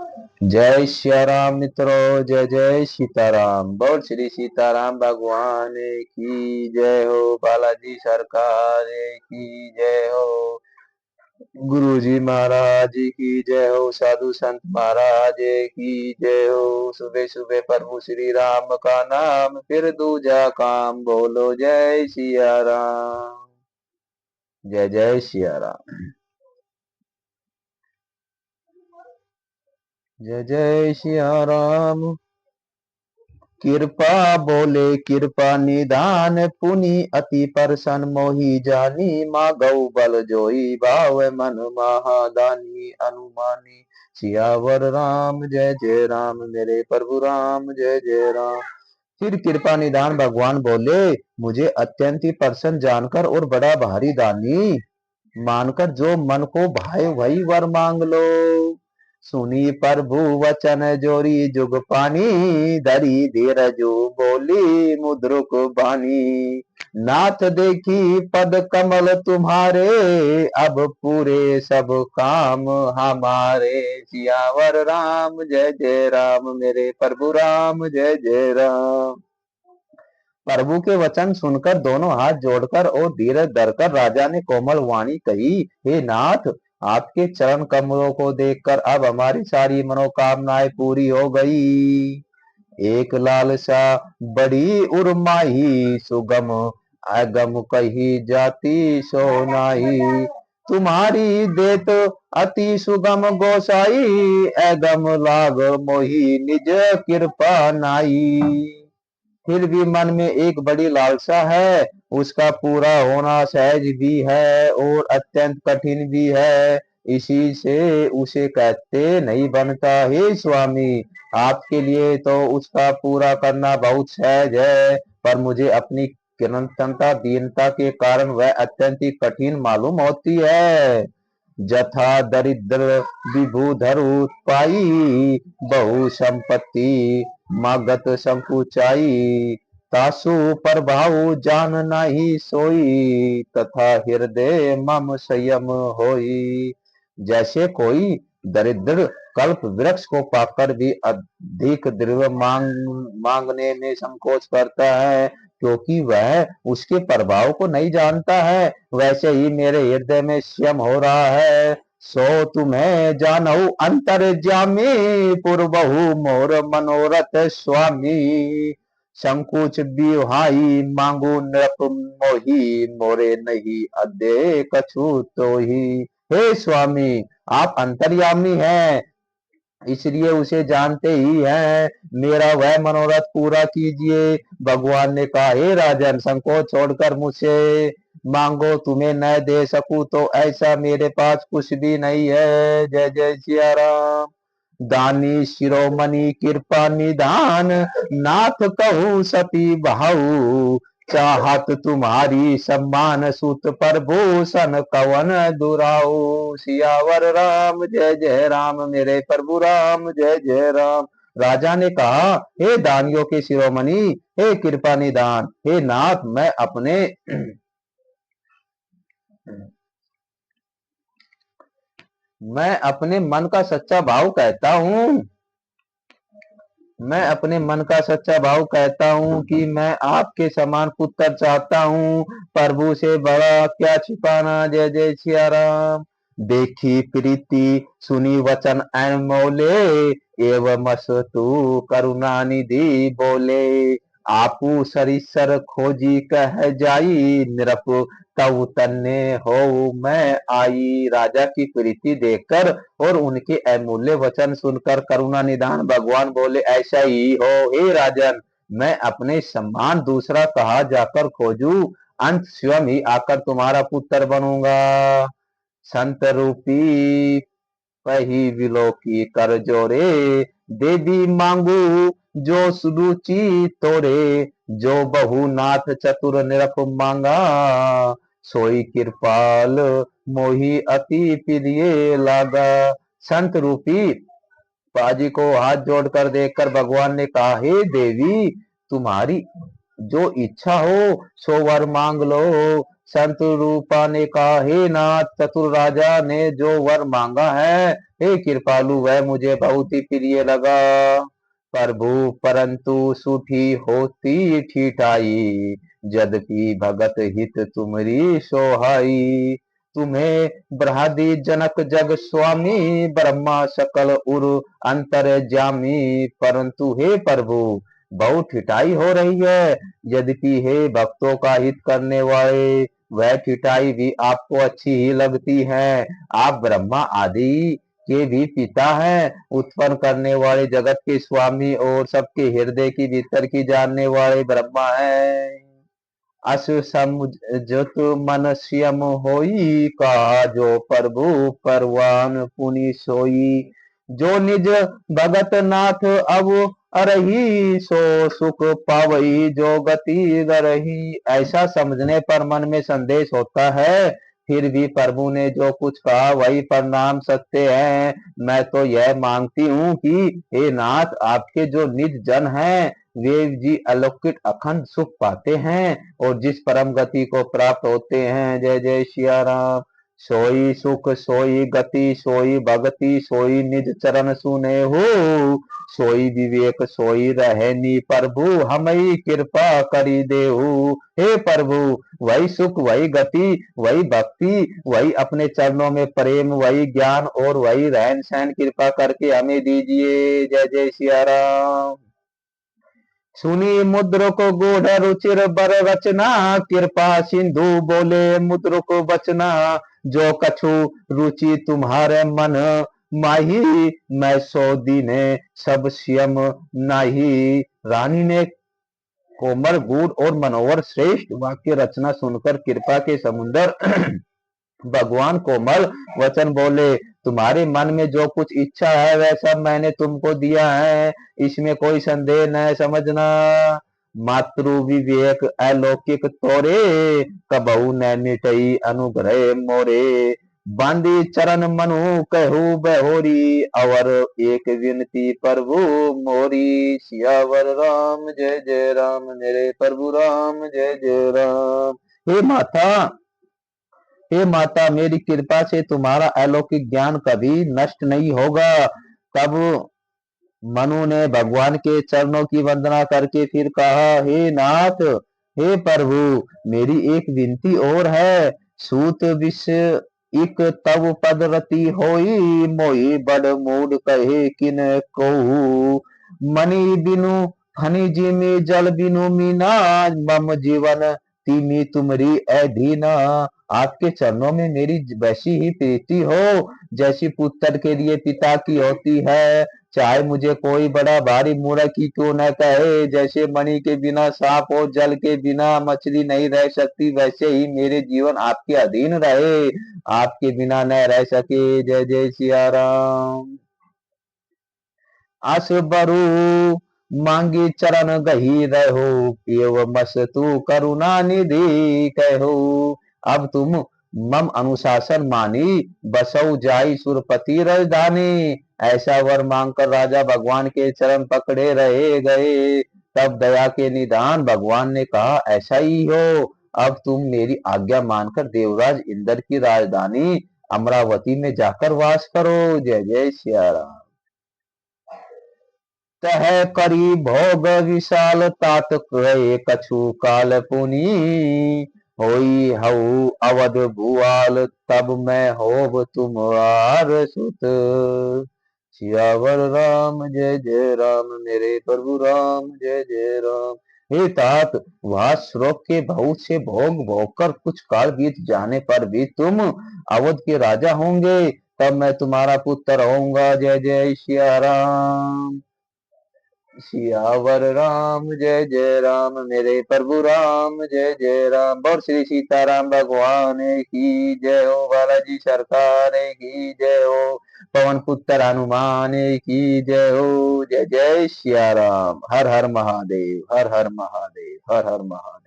जय सिया राम मित्रों, जय जय सीताराम। बोल श्री सीताराम भगवान की जय हो। बालाजी सरकार की जय हो। गुरु जी महाराज की जय हो। साधु संत महाराज की जय हो। सुबह सुबह प्रभु श्री राम का नाम, फिर दूजा काम। बोलो जय सिया राम, जय जय सिया राम, जय जय सिया राम। कृपा बोले कृपा निधान, पुनि अति परसन मोहि जानी। माँ गौ बल जोई भाव, मन महादानी अनुमानी। सियावर राम जय जय राम, मेरे प्रभु राम जय जय राम। फिर कृपा निधान भगवान बोले, मुझे अत्यंत ही प्रसन्न जानकर और बड़ा भारी दानी मानकर जो मन को भाए वही वर मांग लो। सुनी प्रभु वचन जोरी जुग पानी, धरी धीरजु बोली मुद्रुक बानी। नाथ देखी पद कमल तुम्हारे, अब पूरे सब काम हमारे। सियावर राम जय जय राम, मेरे प्रभु राम जय जय राम। प्रभु के वचन सुनकर दोनों हाथ जोड़कर और धीरज धरकर राजा ने कोमल वाणी कही, हे नाथ, आपके चरण कमलों को देखकर अब हमारी सारी मनोकामनाएं पूरी हो गई। एक लालसा बड़ी उर्माही, सुगम अगम कही जाती सो नाही। तुम्हारी देत अति सुगम गोसाई, अगम लाग मोही निज कृपा नाई। फिर भी मन में एक बड़ी लालसा है, उसका पूरा होना सहज भी है और अत्यंत कठिन भी है। इसी से उसे कहते नहीं बनता। हे स्वामी, आपके लिए तो उसका पूरा करना बहुत सहज है, पर मुझे अपनी किरंतनता दीनता के कारण वह अत्यंत ही कठिन मालूम होती है। जथा दरिद्र विभूधरु पाई, बहु संपत्ति मागत संकुचाई। तासु प्रभाव जान नाही सोई, तथा हृदय मम संयम होई। जैसे कोई दरिद्र कल्प वृक्ष को पाकर भी अधिक द्रव्य मांगने में संकोच करता है, क्योंकि वह उसके प्रभाव को नहीं जानता है, वैसे ही मेरे हृदय में स्वयं हो रहा है। सो तुम्हें जानऊ अंतर्जामी, पूर्वहु मोर मनोरथ स्वामी। संकुच बिहाई मांगू नृप मोही, मोरे नहीं अदे कछु तो ही। हे स्वामी, आप अंतर्यामी हैं, इसलिए उसे जानते ही हैं, मेरा वह मनोरथ पूरा कीजिए। भगवान ने कहा, हे राजन, संकोच छोड़कर मुझसे मांगो, तुम्हें न दे सकूं तो ऐसा मेरे पास कुछ भी नहीं है। जय जय सिया राम। दानी शिरोमणि कृपा निधान, नाथ कहूँ सती भाऊ। चाहत तुम्हारी सम्मान सुत प्रभूषण कवन दुराऊ। सियावर राम जय जय राम, मेरे प्रभु राम जय जय राम। राजा ने कहा, हे दानियों के शिरोमणि, हे कृपा निधान, हे नाथ, मैं अपने मन का सच्चा भाव कहता हूँ। मैं अपने मन का सच्चा भाव कहता हूँ कि मैं आपके समान पुत्र चाहता हूँ। प्रभु से बड़ा क्या छिपाना। जय जय सिया राम। देखी प्रीति सुनी वचन अनमोले, एवं मस्तु करुणा निधि बोले। आपू सरिसर खोजी कह जाई, निरप तव तन्ने हो मैं आई। राजा की प्रीति देखकर और उनके अमूल्य वचन सुनकर करुणा निधान भगवान बोले, ऐसा ही हो हे राजन, मैं अपने सम्मान दूसरा कहा जाकर खोजूं, अंत स्वयं ही आकर तुम्हारा पुत्र बनूंगा। संत रूपी पही विलोकी कर जोरे, देवी मांगू जो सुरुचि तोरे। जो बहु नाथ चतुर निरप मांगा, सोई कृपाल मोही अति प्रिय लागा। संत रूपी पाजी को हाथ जोड़कर देखकर भगवान ने कहा, हे देवी, तुम्हारी जो इच्छा हो सो वर मांग लो। संत रूपा ने कहा, हे नाथ, चतुर राजा ने जो वर मांगा है, हे कृपालु, वह मुझे बहुत ही प्रिय लगा। प्रभु परंतु सूठी होती ठीठाई, यद्यपि भगत हित तुमरी सोहाई। तुम्हें बृहदि जनक जग स्वामी, ब्रह्मा सकल उर अंतर जामी। परंतु हे प्रभु, बहुत ठिठाई हो रही है। यद्यपि हे भक्तों का हित करने वाले, वह ठिठाई भी आपको अच्छी ही लगती है। आप ब्रह्मा आदि के भी पिता हैं, उत्पन्न करने वाले, जगत के स्वामी और सबके हृदय की भीतर की जानने वाले ब्रह्मा हैं। अस समुझत मन सियम होई, कहा जो प्रभु परवान पुनि सोई। जो निज भगत नाथ अब अरही, सो सुख पावई जो गति गरही। ऐसा समझने पर मन में संदेश होता है, फिर भी प्रभु ने जो कुछ कहा वही परिणाम सत्य है। मैं तो यह मांगती हूँ कि हे नाथ, आपके जो निज जन हैं, वे जी अलौकिक अखंड सुख पाते हैं और जिस परम गति को प्राप्त होते हैं। जय जय सिया राम। सोई सुख सोई गति सोई भगति, सोई निज चरण सुने हो, सोई विवेक सोई रहनी प्रभु, हमई कृपा करी देहु। हे प्रभु, वही सुख वही गति वही भक्ति वही अपने चरणों में प्रेम, वही ज्ञान और वही रहन सहन कृपा करके हमें दीजिए। जय जय सिया राम। सुनी मुद्रक गूढ़ रुचिर बर रचना, कृपा सिंधु बोले मुद्रक बचना। जो कछु रुचि तुम्हारे मन माही, मैं सो दीने सब सियम नाही। रानी ने कोमल गूढ़ और मनोहर श्रेष्ठ वाक्य रचना सुनकर कृपा के समुद्र भगवान कोमल वचन बोले, तुम्हारे मन में जो कुछ इच्छा है वह सब मैंने तुमको दिया है, इसमें कोई संदेह न समझना। मातृ विवेक अलौकिक तोरे, कबहू न मिटई अनुग्रह मोरे। बांदी चरण मनु कहू बहोरी, अवर एक विनती प्रभु मोरी। सियावर राम जय जय राम, मेरे प्रभु राम जय जय राम। हे माता, हे माता, मेरी कृपा से तुम्हारा अलौकिक ज्ञान कभी नष्ट नहीं होगा। तब मनु ने भगवान के चरणों की वंदना करके फिर कहा, हे नाथ, हे प्रभु, मेरी एक विनती और है। सूत विष इक तव पद रति होई, मोहि बड़ मूड कहे किन कहू। मणि बिनु फनि जिमि जल बिनु मीना, मम जीवन तिमि तुमरी अधीना। आपके चरणों में मेरी वैसी ही प्रीति हो जैसी पुत्र के लिए पिता की होती है। चाहे मुझे कोई बड़ा भारी मूर्ख ही क्यों न कहे, जैसे मणि के बिना सांप और जल के बिना मछली नहीं रह सकती, वैसे ही मेरे जीवन आपके अधीन रहे, आपके बिना न रह सके। जय जय सिया राम। आस बरु मांगी चरण गही रहो, एव मस तू करुणा निधि कहो। अब तुम मम अनुशासन मानी, बसौ जाई सुरपति राजधानी। ऐसा वर मांगकर राजा भगवान के चरण पकड़े रहे गए। तब दया के निधान भगवान ने कहा, ऐसा ही हो। अब तुम मेरी आज्ञा मानकर देवराज इंद्र की राजधानी अमरावती में जाकर वास करो। जय जय सिया राम। तह करी भोग विशाल, तात कहे कछु काल पुनी। होई हऊ अवध भुआल, तब मैं होब तुम्हार सुत। सियावर राम जय जय राम, मेरे प्रभु राम जय जय राम। हे तात, वह श्लोक के बहुत से भोग भोग कर कुछ काल बीत जाने पर भी तुम अवध के राजा होंगे, तब मैं तुम्हारा पुत्र होऊंगा। जय जय सिया राम। सियावर राम जय जय राम, मेरे प्रभु राम जय जय राम। बोल श्री सीताराम भगवान की जय हो, बालाजी सरकार की जय हो, पवन पुत्र हनुमान की जय हो। जय जय सिया राम। हर हर महादेव, हर हर महादेव, हर हर महादेव।